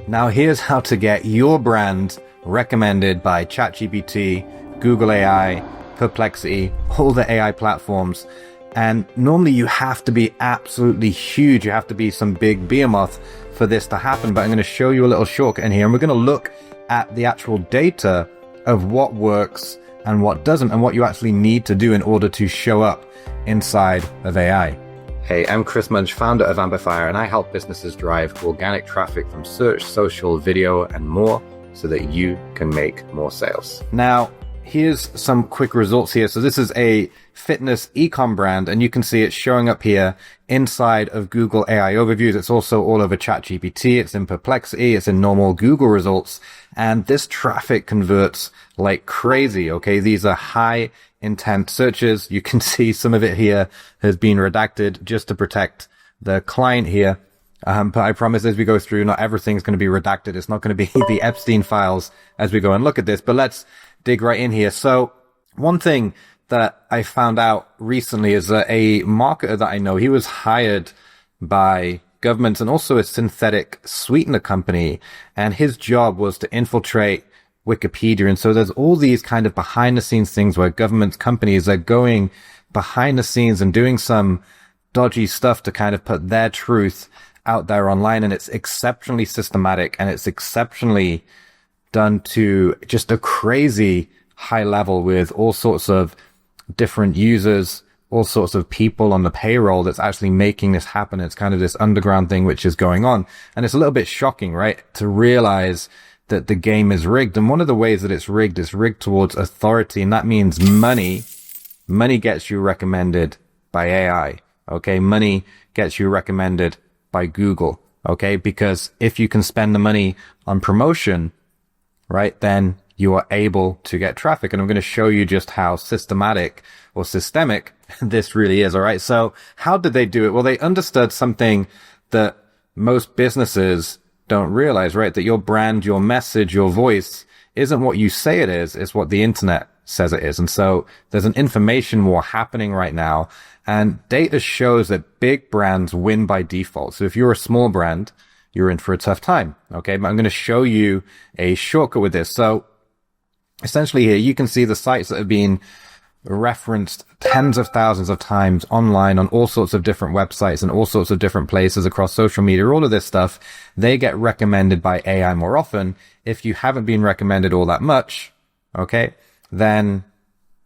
Now here's how to get your brand recommended by ChatGPT, Google AI, Perplexity, all the AI platforms. And normally you have to be absolutely huge. You have to be some big behemoth for this to happen. But I'm going to show you a little shortcut in here, and we're going to look at the actual data of what works and what doesn't, and what you actually need to do in order to show up inside of AI. Hey, I'm Chris Munch, founder of AmpiFire, and I help businesses drive organic traffic from search, social, video, and more so that you can make more sales. Now, here's some quick results here. So this is a fitness e-com brand, and you can see it showing up here inside of Google AI overviews. It's also all over ChatGPT. It's in Perplexity. It's in normal Google results. And this traffic converts like crazy. Okay. These are high intent searches. You can see some of it here has been redacted just to protect the client here. But I promise as we go through, not everything's going to be redacted. It's not going to be the Epstein files as we go and look at this, but let's dig right in here. So one thing that I found out recently is that a marketer that I know, he was hired by governments and also a synthetic sweetener company, and his job was to infiltrate Wikipedia. And so there's all these kind of behind the scenes things where government companies are going behind the scenes and doing some dodgy stuff to kind of put their truth out there online. And it's exceptionally systematic, and it's exceptionally done to just a crazy high level with all sorts of different users, all sorts of people on the payroll that's actually making this happen. It's kind of this underground thing which is going on. And it's a little bit shocking, right? To realize that the game is rigged. And one of the ways that it's rigged is rigged towards authority. And that means money. Money gets you recommended by AI. Okay. Money gets you recommended by Google. Okay. Because if you can spend the money on promotion, right, then you are able to get traffic. And I'm going to show you just how systematic or systemic this really is. All right. So how did they do it? Well, they understood something that most businesses don't realize, right? That your brand, your message, your voice isn't what you say it is. It's what the internet says it is. And so there's an information war happening right now, and data shows that big brands win by default. So if you're a small brand, you're in for a tough time. Okay. But I'm going to show you a shortcut with this. So essentially here you can see the sites that have been referenced tens of thousands of times online on all sorts of different websites and all sorts of different places across social media. All of this stuff, they get recommended by AI more often. If you haven't been recommended all that much, okay, then,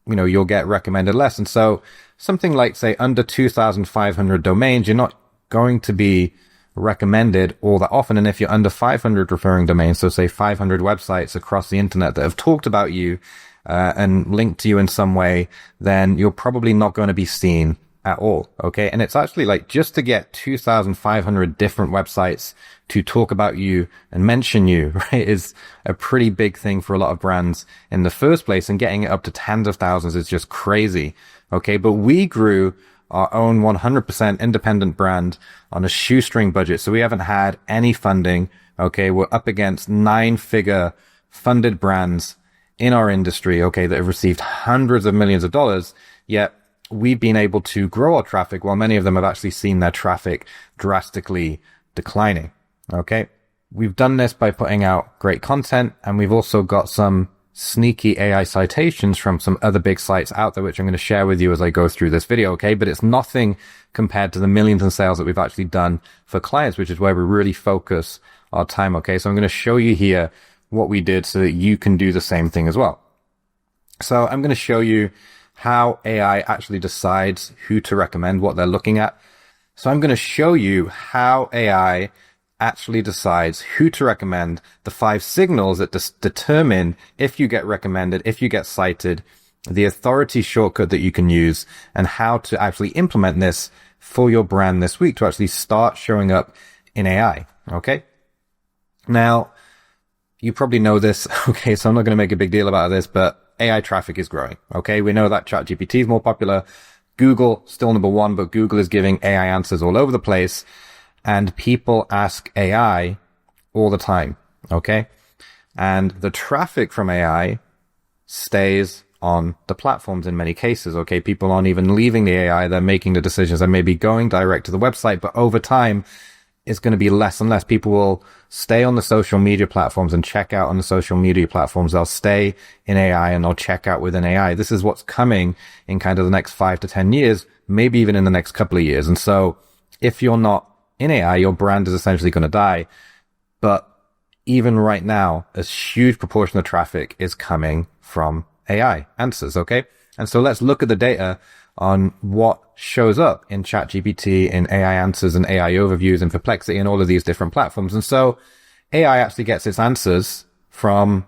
you know, you'll get recommended less. And so something like, say, under 2,500 domains, you're not going to be recommended all that often. And if you're under 500 referring domains, so say 500 websites across the internet that have talked about you and linked to you in some way, then you're probably not going to be seen at all. Okay. And it's actually like just to get 2,500 different websites to talk about you and mention you, right, is a pretty big thing for a lot of brands in the first place. And getting it up to tens of thousands is just crazy. Okay. But we grew our own 100% independent brand on a shoestring budget. So we haven't had any funding. Okay. We're up against 9-figure funded brands in our industry. Okay. That have received hundreds of millions of dollars, yet we've been able to grow our traffic while many of them have actually seen their traffic drastically declining. Okay. We've done this by putting out great content, and we've also got some sneaky AI citations from some other big sites out there, which I'm going to share with you as I go through this video. Okay. But it's nothing compared to the millions in sales that we've actually done for clients, which is where we really focus our time. Okay. So I'm going to show you here what we did so that you can do the same thing as well. So I'm going to show you how AI actually decides who to recommend, what they're looking at. So I'm going to show you how AI actually decides who to recommend, the 5 signals that determine if you get recommended, if you get cited, the authority shortcut that you can use, and how to actually implement this for your brand this week to actually start showing up in AI. Okay. Now, you probably know this. Okay. So I'm not going to make a big deal about this, but AI traffic is growing. Okay. We know that ChatGPT is more popular. Google still number 1, but Google is giving AI answers all over the place, and people ask AI all the time. Okay. And the traffic from AI stays on the platforms in many cases. Okay. People aren't even leaving the AI. They're making the decisions. They may be going direct to the website, but over time, is going to be less and less. People will stay on the social media platforms and check out on the social media platforms. They'll stay in AI and they'll check out within AI. This is what's coming in kind of the next 5 to 10 years, maybe even in the next couple of years. And so if you're not in AI, your brand is essentially going to die. But even right now, a huge proportion of traffic is coming from AI answers. Okay. And so let's look at the data on what shows up in ChatGPT, in AI answers and AI overviews and Perplexity and all of these different platforms. And so AI actually gets its answers from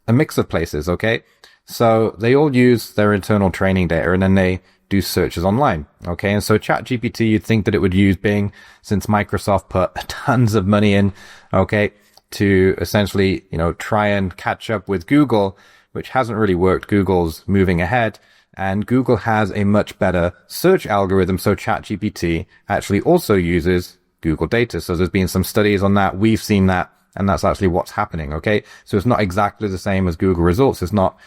a mix of places. Okay. So they all use their internal training data and then they do searches online. Okay. And so ChatGPT, you'd think that it would use Bing, since Microsoft put tons of money in, okay, to essentially, try and catch up with Google, which hasn't really worked. Google's moving ahead. And Google has a much better search algorithm. So ChatGPT actually also uses Google data. So there's been some studies on that. We've seen that. And that's actually what's happening. Okay. So it's not exactly the same as Google results. It's not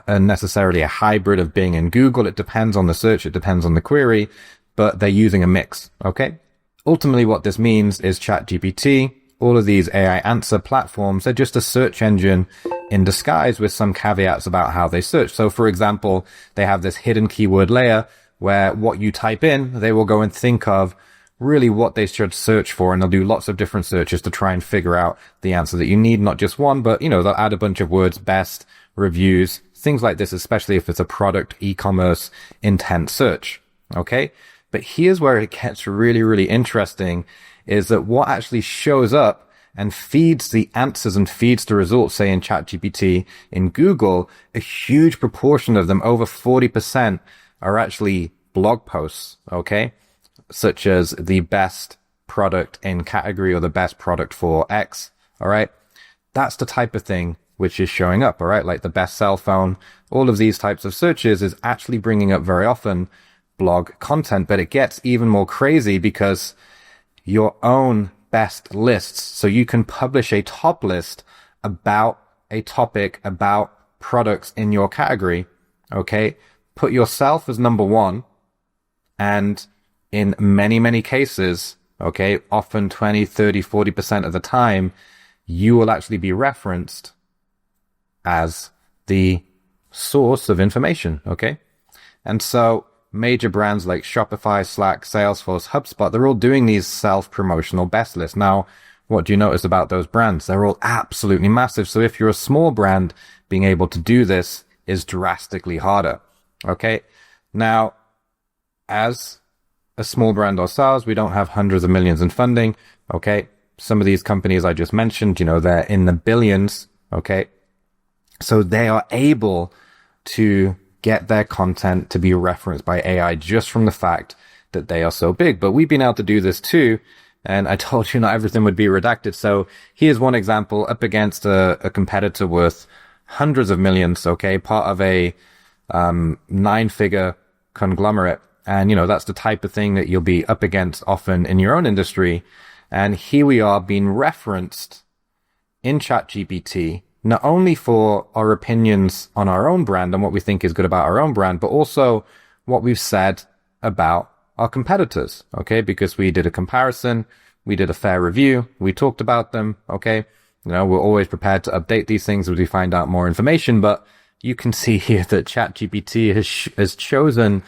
necessarily a hybrid of Bing and Google. It depends on the search. It depends on the query, but they're using a mix. Okay. Ultimately, what this means is ChatGPT, all of these AI answer platforms, they're just a search engine in disguise with some caveats about how they search. So for example, they have this hidden keyword layer where what you type in, they will go and think of really what they should search for. And they'll do lots of different searches to try and figure out the answer that you need, not just one, but they'll add a bunch of words, best, reviews, things like this, especially if it's a product, e-commerce intent search. Okay. But here's where it gets really, really interesting, is that what actually shows up and feeds the answers and feeds the results, say in ChatGPT, in Google, a huge proportion of them, over 40%, are actually blog posts, okay? Such as the best product in category or the best product for X, all right? That's the type of thing which is showing up, all right? Like the best cell phone, all of these types of searches is actually bringing up very often blog content. But it gets even more crazy because your own best lists. So you can publish a top list about a topic, about products in your category. Okay. Put yourself as number one. And in many, many cases, okay, often 20, 30, 40% of the time, you will actually be referenced as the source of information. Okay. And so major brands like Shopify, Slack, Salesforce, HubSpot, they're all doing these self-promotional best lists. Now, what do you notice about those brands? They're all absolutely massive. So if you're a small brand, being able to do this is drastically harder. Okay. Now, as a small brand ourselves, we don't have hundreds of millions in funding. Okay. Some of these companies I just mentioned, they're in the billions. Okay. So they are able to get their content to be referenced by AI just from the fact that they are so big. But we've been able to do this too. And I told you not everything would be redacted. So here's one example up against a competitor worth hundreds of millions. Okay. Part of a 9-figure conglomerate. And, that's the type of thing that you'll be up against often in your own industry. And here we are being referenced in ChatGPT, not only for our opinions on our own brand and what we think is good about our own brand, but also what we've said about our competitors, okay? Because we did a comparison, we did a fair review, we talked about them, okay? We're always prepared to update these things as we find out more information, but you can see here that ChatGPT has chosen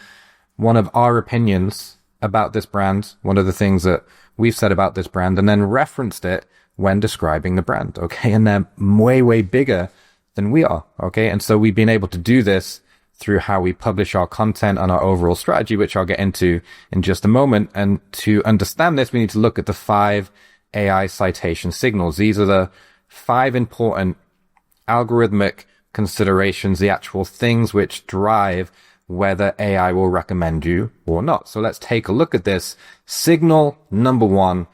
one of our opinions about this brand, one of the things that we've said about this brand, and then referenced it when describing the brand, okay? And they're way, way bigger than we are, okay? And so we've been able to do this through how we publish our content and our overall strategy, which I'll get into in just a moment. And to understand this, we need to look at the 5 AI citation signals. These are the 5 important algorithmic considerations, the actual things which drive whether AI will recommend you or not. So let's take a look at this. Signal number 1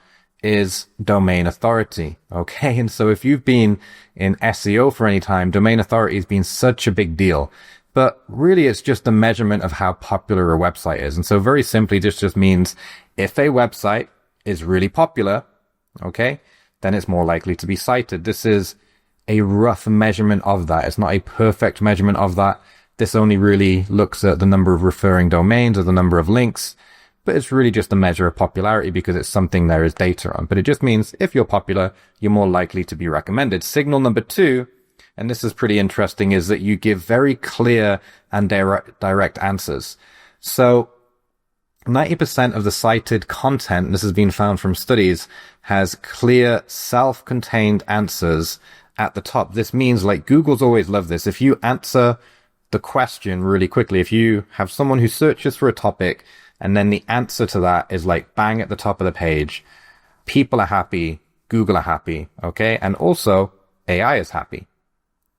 is domain authority. Okay. And so if you've been in SEO for any time, domain authority has been such a big deal, but really it's just a measurement of how popular a website is. And so very simply, this just means if a website is really popular, okay, then it's more likely to be cited. This is a rough measurement of that. It's not a perfect measurement of that. This only really looks at the number of referring domains or the number of links. but it's really just a measure of popularity because it's something there is data on. But it just means if you're popular, you're more likely to be recommended. Signal number 2, and this is pretty interesting, is that you give very clear and direct answers. So 90% of the cited content, this has been found from studies, has clear self-contained answers at the top. This means, like, Google's always loved this. If you answer the question really quickly, if you have someone who searches for a topic and then the answer to that is like bang at the top of the page, people are happy, Google are happy, okay? And also AI is happy,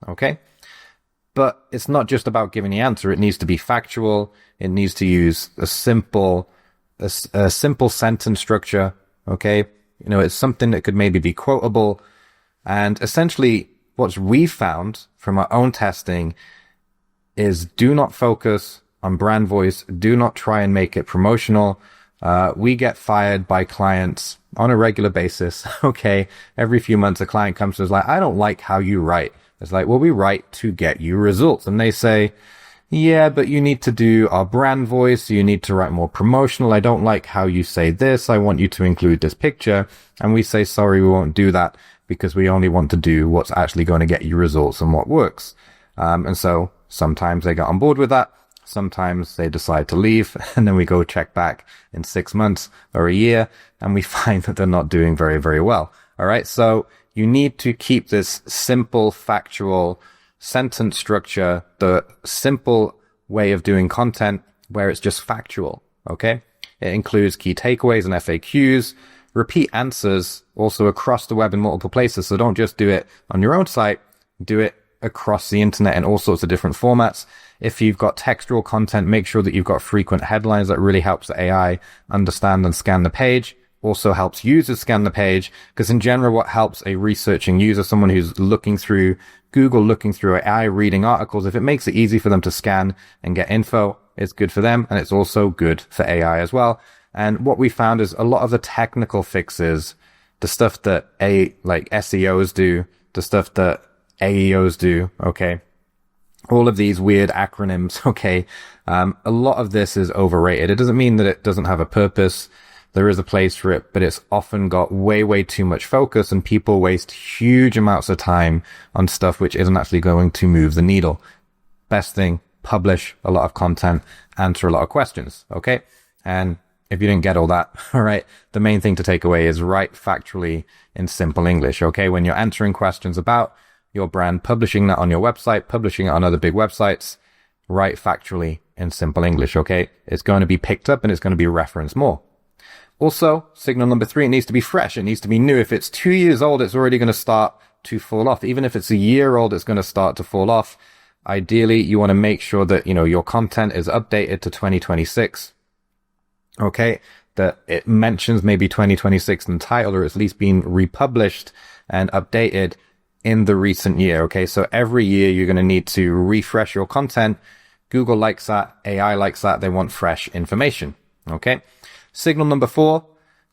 okay? But it's not just about giving the answer. It needs to be factual. It needs to use a simple sentence structure, okay? You know, it's something that could maybe be quotable. And essentially what we found from our own testing is do not focus on brand voice. Do not try and make it promotional. We get fired by clients on a regular basis. Okay. Every few months, a client comes to us like, I don't like how you write. It's like, well, we write to get you results. And they say, yeah, but you need to do our brand voice. You need to write more promotional. I don't like how you say this. I want you to include this picture. And we say, sorry, we won't do that because we only want to do what's actually going to get you results and what works. And so sometimes they get on board with that. Sometimes they decide to leave, and then we go check back in 6 months or a year, and we find that they're not doing very, very well. All right. So you need to keep this simple, factual sentence structure, the simple way of doing content where it's just factual. Okay. It includes key takeaways and FAQs, repeat answers also across the web in multiple places. So don't just do it on your own site, do it across the internet in all sorts of different formats. If you've got textual content, make sure that you've got frequent headlines. That really helps the AI understand and scan the page. Also helps users scan the page, because in general, what helps a researching user, someone who's looking through Google, looking through AI, reading articles, if it makes it easy for them to scan and get info, it's good for them. And it's also good for AI as well. And what we found is a lot of the technical fixes, the stuff that like SEOs do, the stuff that AEOs do, okay, all of these weird acronyms, okay, a lot of this is overrated. It doesn't mean that it doesn't have a purpose. There is a place for it, but it's often got way, way too much focus, and people waste huge amounts of time on stuff which isn't actually going to move the needle. Best thing, publish a lot of content, answer a lot of questions, okay? And if you didn't get all that, all right, the main thing to take away is write factually in simple English, okay? When you're answering questions about your brand, publishing that on your website, publishing it on other big websites, write factually in simple English, okay? It's going to be picked up and it's going to be referenced more. Also, signal number 3, it needs to be fresh. It needs to be new. If it's 2 years old, it's already going to start to fall off. Even if it's a year old, it's going to start to fall off. Ideally, you want to make sure that, you know, your content is updated to 2026. Okay. That it mentions maybe 2026 in the title, or at least being republished and updated in the recent year. Okay. So every year you're going to need to refresh your content. Google likes that. AI likes that. They want fresh information. Okay. Signal number 4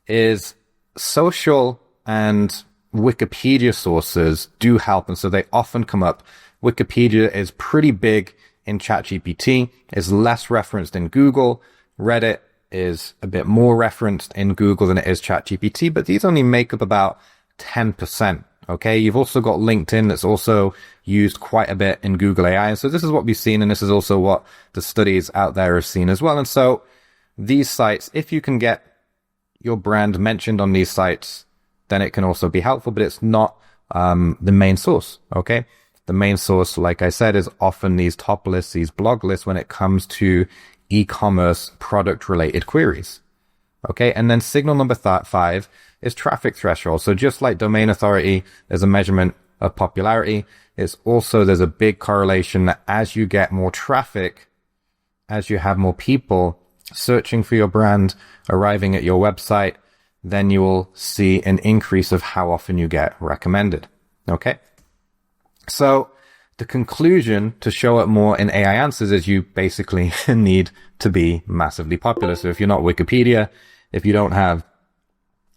is social and Wikipedia sources do help. And so they often come up. Wikipedia is pretty big in ChatGPT, is less referenced in Google. Reddit is a bit more referenced in Google than it is ChatGPT, but these only make up about 10%. Okay. You've also got LinkedIn that's also used quite a bit in Google AI. And so this is what we've seen. And this is also what the studies out there have seen as well. And so these sites, if you can get your brand mentioned on these sites, then it can also be helpful, but it's not the main source. Okay. The main source, like I said, is often these top lists, these blog lists when it comes to e-commerce product related queries. Okay. And then signal number 5 is traffic threshold. So just like domain authority is a measurement of popularity, it's also, there's a big correlation that as you get more traffic, as you have more people searching for your brand, arriving at your website, then you will see an increase of how often you get recommended. Okay. So the conclusion to show up more in AI answers is you basically need to be massively popular. So if you're not Wikipedia, if you don't have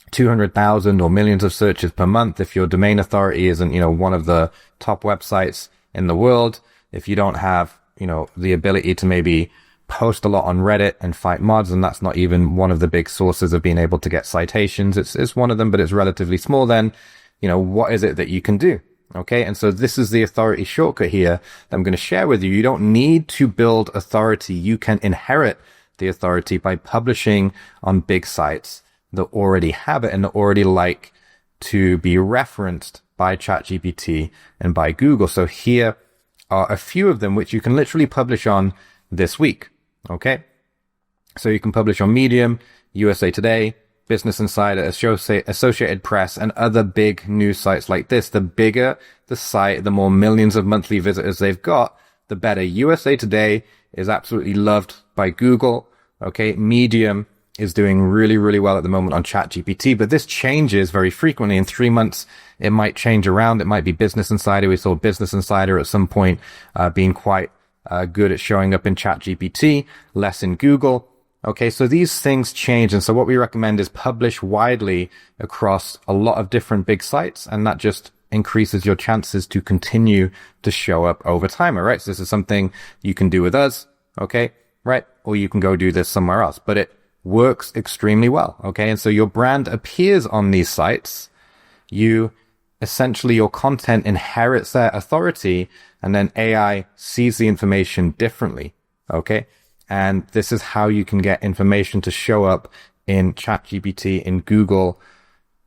200,000 or millions of searches per month, if your domain authority isn't, you know, one of the top websites in the world, if you don't have, you know, the ability to maybe post a lot on Reddit and fight mods, and that's not even one of the big sources of being able to get citations. It's one of them, but it's relatively small. Then, what is it that you can do? Okay. And so this is the authority shortcut here that I'm going to share with you. You don't need to build authority. You can inherit the authority by publishing on big sites that already have it and that already like to be referenced by ChatGPT and by Google. So here are a few of them which you can literally publish on this week. Okay. So you can publish on Medium, USA Today, Business Insider, Associated Press, and other big news sites like this. The bigger the site, the more millions of monthly visitors they've got, the better. USA Today is absolutely loved by Google. Okay. Medium is doing really, really well at the moment on ChatGPT, but this changes very frequently. In 3 months, it might change around. It might be Business Insider. We saw Business Insider at some point being quite good at showing up in ChatGPT, less in Google. Okay, so these things change. And so what we recommend is publish widely across a lot of different big sites, and that just increases your chances to continue to show up over time. All right, so this is something you can do with us. Okay, right? Or you can go do this somewhere else, but it works extremely well. Okay, and so your brand appears on these sites. Essentially, your content inherits their authority, and then AI sees the information differently. Okay. And this is how you can get information to show up in ChatGPT, in Google,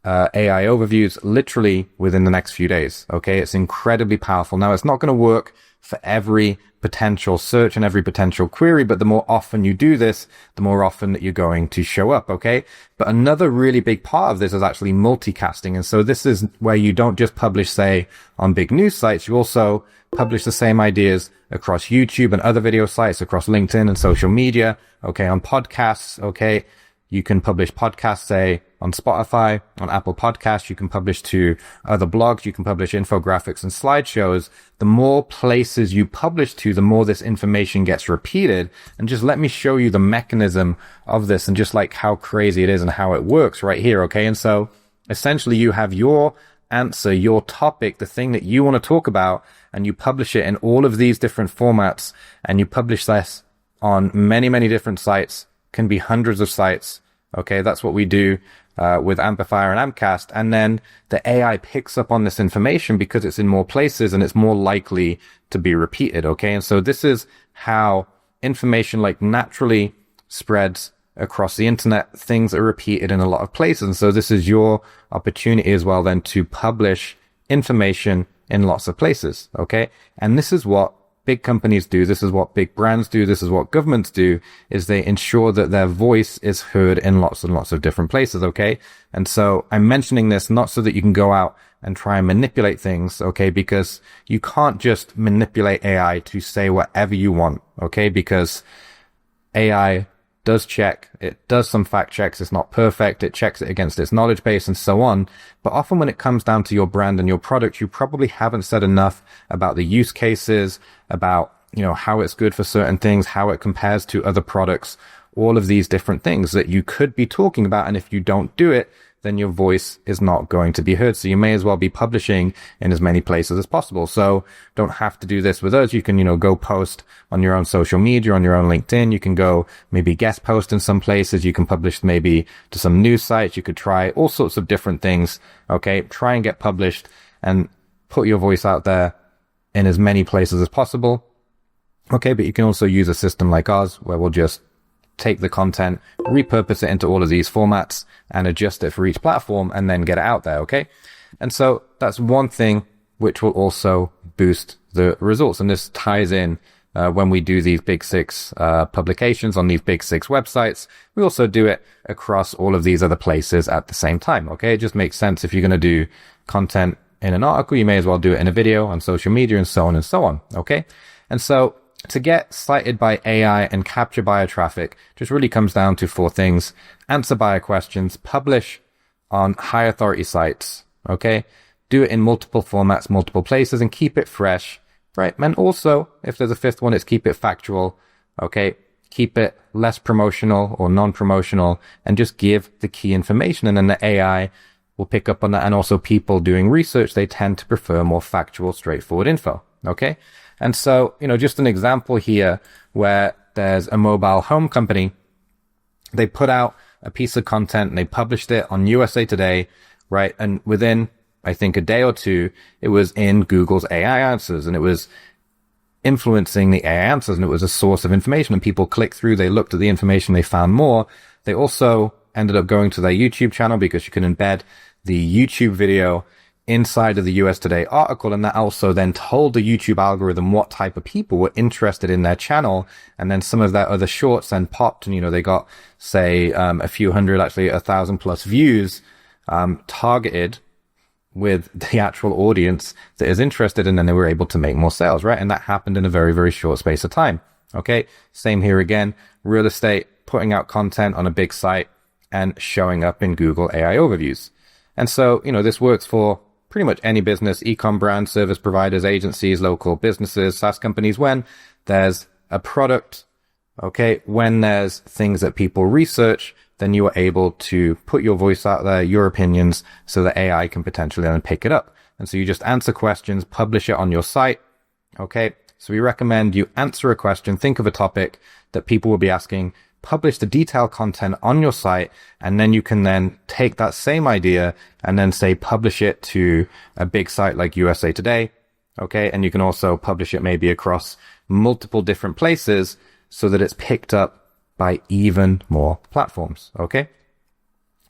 AI overviews, literally within the next few days. Okay. It's incredibly powerful. Now, it's not going to work for every potential search and every potential query, but the more often you do this, the more often that you're going to show up. Okay. But another really big part of this is actually multicasting. And so this is where you don't just publish, say, on big news sites. You also publish the same ideas across YouTube and other video sites, across LinkedIn and social media. Okay. On podcasts. Okay. You can publish podcasts, say, on Spotify, on Apple Podcasts. You can publish to other blogs. You can publish infographics and slideshows. The more places you publish to, the more this information gets repeated. And just let me show you the mechanism of this and just like how crazy it is and how it works right here. Okay. And so essentially you have your answer, your topic, the thing that you want to talk about, and you publish it in all of these different formats, and you publish this on many, many different sites, can be hundreds of sites. Okay, that's what we do with AmpiFire and Amcast. And then the AI picks up on this information because it's in more places and it's more likely to be repeated. Okay, and so this is how information like naturally spreads across the internet. Things are repeated in a lot of places. And so this is your opportunity as well then to publish information in lots of places. Okay, and this is what big companies do. This is what big brands do. This is what governments do, is they ensure that their voice is heard in lots and lots of different places. Okay. And so I'm mentioning this not so that you can go out and try and manipulate things. Okay. Because you can't just manipulate AI to say whatever you want. Okay. Because AI does check, it does some fact checks. It's not perfect. It checks it against its knowledge base and so on. But often when it comes down to your brand and your product, you probably haven't said enough about the use cases, about, how it's good for certain things, how it compares to other products, all of these different things that you could be talking about. And if you don't do it, then your voice is not going to be heard. So you may as well be publishing in as many places as possible. So don't have to do this with us. You can, go post on your own social media, on your own LinkedIn. You can go maybe guest post in some places. You can publish maybe to some news sites. You could try all sorts of different things. Okay. Try and get published and put your voice out there in as many places as possible. Okay. But you can also use a system like ours where we'll just take the content, repurpose it into all of these formats and adjust it for each platform and then get it out there. Okay. And so that's one thing which will also boost the results. And this ties in when we do these big six publications on these big six websites. We also do it across all of these other places at the same time. Okay. It just makes sense. If you're going to do content in an article, you may as well do it in a video on social media and so on and so on. Okay. And so to get cited by AI and capture buyer traffic just really comes down to four things: answer buyer questions, publish on high authority sites. Okay. Do it in multiple formats, multiple places, and keep it fresh. Right. And also, if there's a fifth one, it's keep it factual. Okay. Keep it less promotional or non-promotional and just give the key information. And then the AI will pick up on that. And also people doing research, they tend to prefer more factual, straightforward info. Okay. And so, just an example here where there's a mobile home company. They put out a piece of content and they published it on USA Today, right? And within, I think, a day or two, it was in Google's AI answers, and it was influencing the AI answers, and it was a source of information, and people clicked through, they looked at the information, they found more. They also ended up going to their YouTube channel because you can embed the YouTube video inside of the US Today article, and that also then told the YouTube algorithm what type of people were interested in their channel. And then some of their other shorts then popped, and they got, say, a few hundred, actually 1,000 plus views, targeted with the actual audience that is interested, and then they were able to make more sales, right? And that happened in a very, very short space of time. Okay. Same here again, real estate, putting out content on a big site and showing up in Google AI overviews. And so, this works for pretty much any business, e-com brands, service providers, agencies, local businesses, SaaS companies. When there's a product, okay, when there's things that people research, then you are able to put your voice out there, your opinions, so that AI can potentially then pick it up. And so you just answer questions, publish it on your site. Okay. So we recommend you answer a question, think of a topic that people will be asking, publish the detailed content on your site, and then you can then take that same idea and then say publish it to a big site like USA Today. Okay. And you can also publish it maybe across multiple different places so that it's picked up by even more platforms. Okay.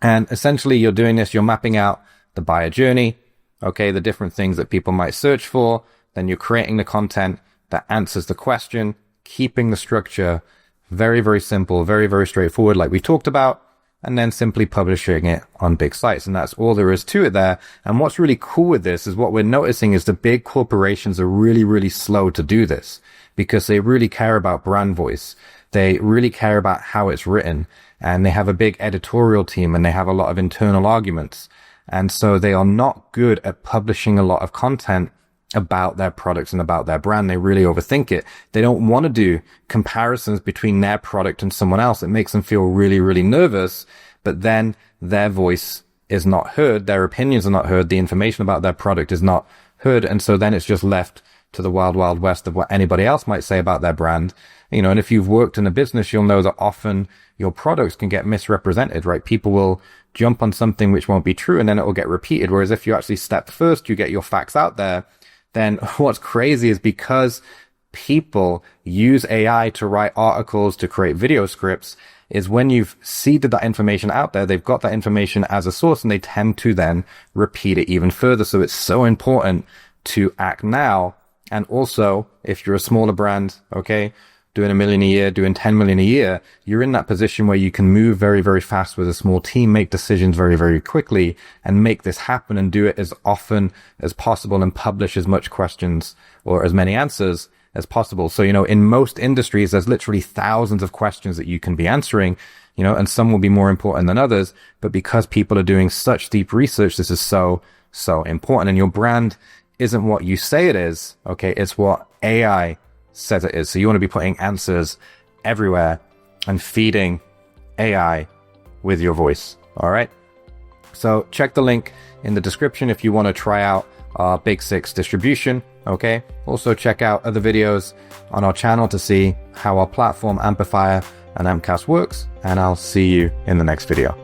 And essentially you're doing this, you're mapping out the buyer journey. Okay. The different things that people might search for. Then you're creating the content that answers the question, keeping the structure very, very simple, very, very straightforward, like we talked about, and then simply publishing it on big sites. And that's all there is to it there. And what's really cool with this is what we're noticing is the big corporations are really, really slow to do this because they really care about brand voice. They really care about how it's written, and they have a big editorial team, and they have a lot of internal arguments. And so they are not good at publishing a lot of content about their products and about their brand. They really overthink it. They don't want to do comparisons between their product and someone else. It makes them feel really, really nervous, but then their voice is not heard. Their opinions are not heard. The information about their product is not heard. And so then it's just left to the wild, wild west of what anybody else might say about their brand. And if you've worked in a business, you'll know that often your products can get misrepresented, right? People will jump on something which won't be true, and then it will get repeated. Whereas if you actually step first, you get your facts out there. Then what's crazy is because people use AI to write articles, to create video scripts, is when you've seeded that information out there, they've got that information as a source, and they tend to then repeat it even further. So it's so important to act now. And also, if you're a smaller brand, okay, doing $1 million a year, doing 10 million a year, you're in that position where you can move very, very fast with a small team, make decisions very, very quickly, and make this happen and do it as often as possible and publish as much questions or as many answers as possible. So, in most industries, there's literally thousands of questions that you can be answering, and some will be more important than others. But because people are doing such deep research, this is so, so important. And your brand isn't what you say it is. Okay. It's what AI says it is. So you want to be putting answers everywhere and feeding AI with your voice. All right. So check the link in the description if you want to try out our Big 6 distribution. Okay. Also check out other videos on our channel to see how our platform AmpiFire and Ampcast works. And I'll see you in the next video.